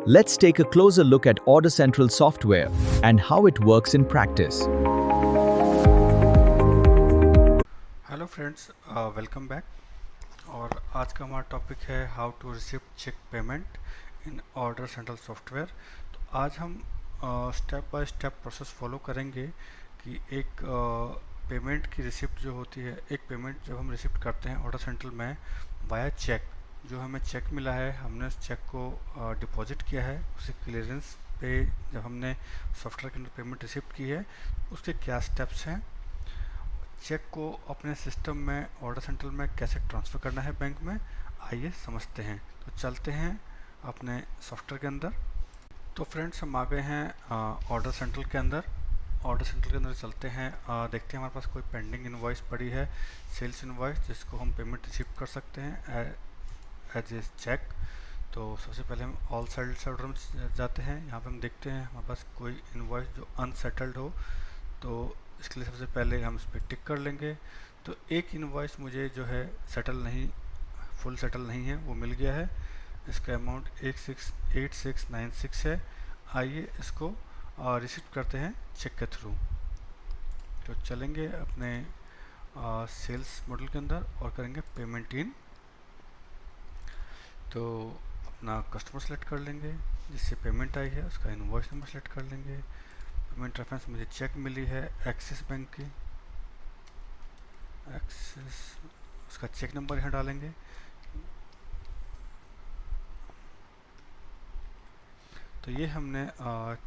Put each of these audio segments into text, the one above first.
let's take a closer look at Order Central software and how it works in practice. Hello friends, welcome back. और आज का हमारा topic है how to receive cheque payment in order central software. तो आज हम step by step process follow करेंगे कि एक पेमेंट की रिसिप्ट जो होती है, एक पेमेंट जब हम रिसिप्ट करते हैं ऑर्डर सेंट्रल में वाया चेक, जो हमें चेक मिला है, हमने उस चेक को डिपॉजिट किया है, उसे क्लियरेंस पे जब हमने सॉफ्टवेयर के अंदर पेमेंट रिसिप्ट की है, उसके क्या स्टेप्स हैं, चेक को अपने सिस्टम में ऑर्डर सेंट्रल में कैसे ट्रांसफ़र करना है बैंक में, आइए समझते हैं। तो चलते हैं अपने सॉफ्टवेयर के अंदर। तो फ्रेंड्स, हम आ गए हैं ऑर्डर सेंट्रल के अंदर। ऑर्डर सेंट्रल के अंदर चलते हैं, देखते हैं हमारे पास कोई पेंडिंग इनवॉइस पड़ी है, सेल्स इनवॉइस, जिसको हम पेमेंट रिसीव कर सकते हैं एज ए चेक। तो सबसे पहले हम ऑल सेल्स ऑर्डर में जाते हैं। यहाँ पे हम देखते हैं हमारे पास कोई इनवॉइस जो अनसेटल्ड हो, तो इसके लिए सबसे पहले हम इस पर टिक कर लेंगे। तो एक इनवॉइस मुझे जो है सेटल नहीं, फुल सेटल नहीं है, वो मिल गया है। इसका अमाउंट 868696 है। आइए इसको रिसीव करते हैं चेक के थ्रू। तो चलेंगे अपने सेल्स मॉडल के अंदर और करेंगे पेमेंट इन। तो अपना कस्टमर सेलेक्ट कर लेंगे जिससे पेमेंट आई है, उसका इनवॉइस नंबर सेलेक्ट कर लेंगे। पेमेंट रेफरेंस मुझे चेक मिली है एक्सिस बैंक की, एक्सिस, उसका चेक नंबर यहाँ डालेंगे। तो ये हमने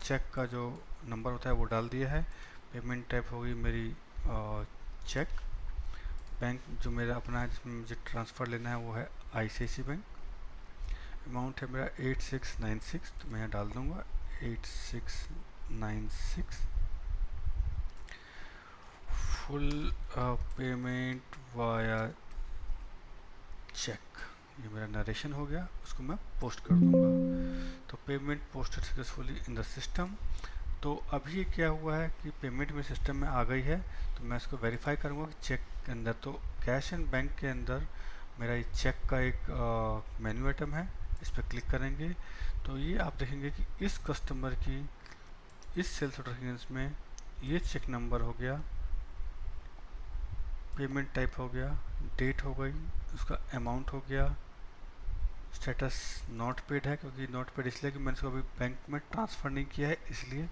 चेक का जो नंबर होता है वो डाल दिया है। पेमेंट टाइप होगी मेरी चेक। बैंक जो मेरा अपना है, जिसमें मुझे ट्रांसफ़र लेना है, वो है ICICI बैंक। अमाउंट है मेरा 8696, तो मैं यहाँ डाल दूँगा 8696। फुल पेमेंट वाया चेक, ये मेरा नरेशन हो गया, उसको मैं पोस्ट कर दूंगा। तो payment posted successfully in the system. तो अभी ये क्या हुआ है कि पेमेंट मेरे सिस्टम में आ गई है। तो मैं इसको वेरीफाई करूंगा कि चेक के अंदर, तो कैश एंड बैंक के अंदर मेरा ये चेक का एक मेन्यू आइटम है, इस पर क्लिक करेंगे। तो ये आप देखेंगे कि इस कस्टमर की इस सेल्स ऑर्डर में ये चेक नंबर हो गया, पेमेंट टाइप हो गया, डेट हो गई, उसका अमाउंट हो गया, स्टेटस नॉट पेड है, क्योंकि नॉट पेड इसलिए कि मैंने इसको अभी बैंक में ट्रांसफ़र नहीं किया है इसलिए,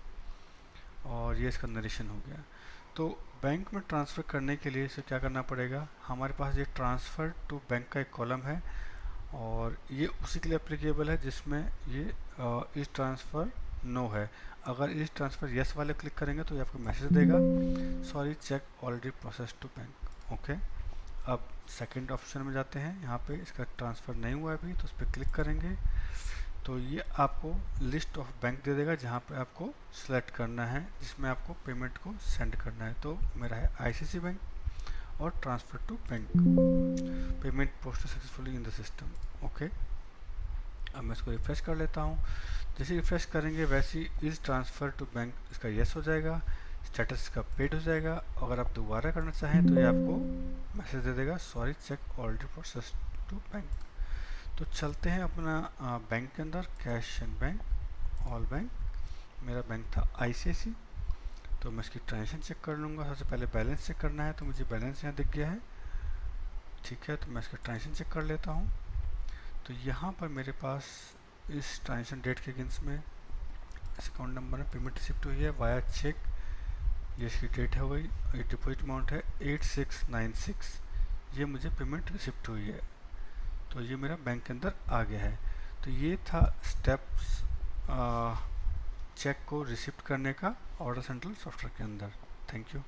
और ये इसका नरेशन हो गया। तो बैंक में ट्रांसफ़र करने के लिए इसे क्या करना पड़ेगा, हमारे पास ये ट्रांसफ़र टू बैंक का एक कॉलम है, और ये उसी के लिए एप्लीकेबल है जिसमें ये इस ट्रांसफ़र नो है। अगर इस ट्रांसफ़र यस वाले क्लिक करेंगे तो ये आपको मैसेज देगा, sorry cheque already process to bank. Okay, अब सेकंड ऑप्शन में जाते हैं। यहाँ पे इसका ट्रांसफ़र नहीं हुआ है अभी, तो उस पर क्लिक करेंगे। तो ये आपको लिस्ट ऑफ बैंक दे देगा जहाँ पे आपको सेलेक्ट करना है, जिसमें आपको पेमेंट को सेंड करना है। तो मेरा है ICICI बैंक और transfer to bank, payment posted successfully in the system. Okay, अब मैं इसको रिफ्रेश कर लेता हूँ। जैसे रिफ्रेश करेंगे वैसे ही इस ट्रांसफ़र टू बैंक इसका येस हो जाएगा, स्टेटस का पेड हो जाएगा। अगर आप दोबारा करना चाहें तो ये आपको मैसेज दे देगा, sorry cheque already process to bank. तो चलते हैं अपना बैंक के अंदर, cash and bank, all bank. मेरा बैंक था ICICI। तो मैं इसकी ट्रांजेक्शन चेक कर लूँगा। सबसे पहले बैलेंस चेक करना है, तो मुझे बैलेंस यहाँ दिख गया है, ठीक है। तो मैं इसका ट्रांजेक्शन चेक कर लेता हूँ। तो यहाँ पर मेरे पास इस ट्रांजेक्शन डेट के अगेंस्ट में इस अकाउंट नंबर में पेमेंट रिसिप्ट हुई है वाया चेक, ये इसकी डेट हो गई, ये डिपॉजिट अमाउंट है 8696, ये मुझे पेमेंट रिसिप्ट हुई है। तो ये मेरा बैंक के अंदर आ गया है। तो ये था स्टेप्स चेक को रिसिप्ट करने का ऑर्डर सेंट्रल सॉफ्टवेयर के अंदर। Thank you.